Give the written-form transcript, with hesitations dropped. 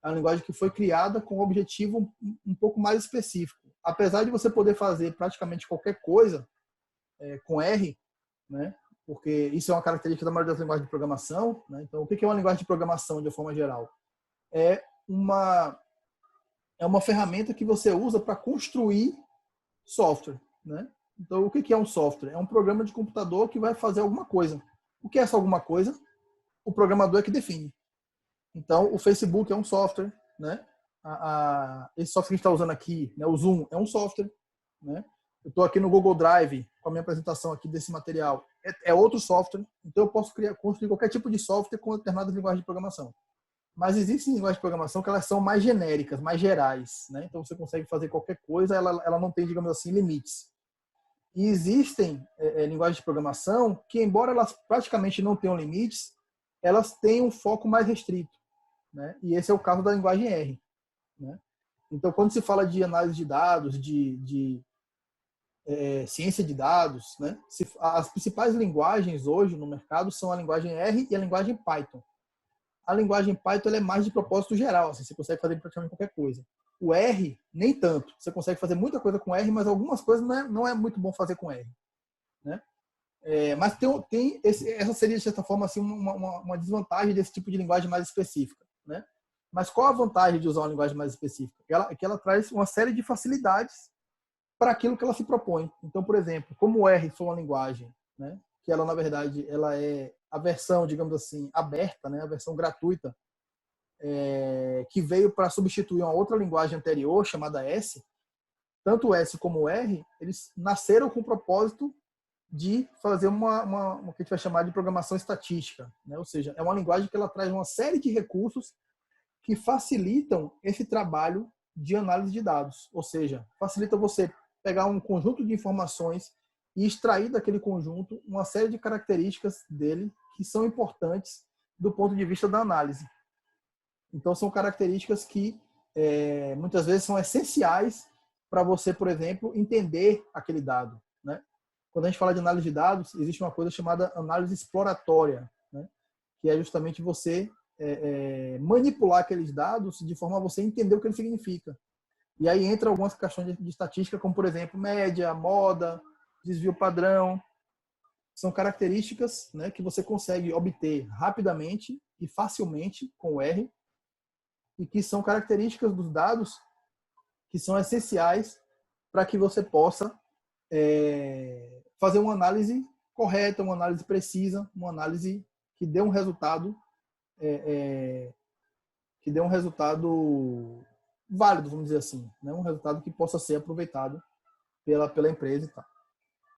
É uma linguagem que foi criada com um objetivo um pouco mais específico. Apesar de você poder fazer praticamente qualquer coisa com R, né? Porque isso é uma característica da maioria das linguagens de programação, né? Então, o que é uma linguagem de programação de uma forma geral? É uma ferramenta que você usa para construir software, né? Então, o que é um software? É um programa de computador que vai fazer alguma coisa. O que é essa alguma coisa? O programador é que define. Então, o Facebook é um software, né? Esse software que a gente está usando aqui, né? O Zoom, é um software, né? Eu estou aqui no Google Drive com a minha apresentação aqui desse material. É outro software. Então, eu posso construir qualquer tipo de software com determinadas linguagens de programação. Mas existem linguagens de programação que elas são mais genéricas, mais gerais, né? Então, você consegue fazer qualquer coisa, ela não tem, digamos assim, limites. E existem linguagens de programação que, embora elas praticamente não tenham limites, elas têm um foco mais restrito, né? E esse é o caso da linguagem R, né? Então, quando se fala de análise de dados, de ciência de dados, né? As principais linguagens hoje no mercado são a linguagem R e a linguagem Python. A linguagem Python ela é mais de propósito geral, assim, você consegue fazer praticamente qualquer coisa. O R, nem tanto. Você consegue fazer muita coisa com R, mas algumas coisas não é muito bom fazer com R, né? Mas essa seria, de certa forma, assim, uma desvantagem desse tipo de linguagem mais específica, né? Mas qual a vantagem de usar uma linguagem mais específica? Que ela traz uma série de facilidades para aquilo que ela se propõe. Então, por exemplo, como o R foi uma linguagem, né, que ela, na verdade, ela é a versão, digamos assim, aberta, né, a versão gratuita, que veio para substituir uma outra linguagem anterior, chamada S, tanto o S como o R, eles nasceram com o propósito de fazer o que a gente vai chamar de programação estatística, né? Ou seja, é uma linguagem que ela traz uma série de recursos que facilitam esse trabalho de análise de dados. Ou seja, facilita você pegar um conjunto de informações e extrair daquele conjunto uma série de características dele que são importantes do ponto de vista da análise. Então, são características que muitas vezes são essenciais para você, por exemplo, entender aquele dado, né? Quando a gente fala de análise de dados, existe uma coisa chamada análise exploratória, né? Que é justamente você manipular aqueles dados de forma a você entender o que ele significa. E aí entra algumas questões de estatística, como, por exemplo, média, moda, desvio padrão. São características, né, que você consegue obter rapidamente e facilmente com o R, e que são características dos dados que são essenciais para que você possa fazer uma análise correta, uma análise precisa, uma análise que dê um resultado válido, vamos dizer assim, né? Um resultado que possa ser aproveitado pela empresa e tal.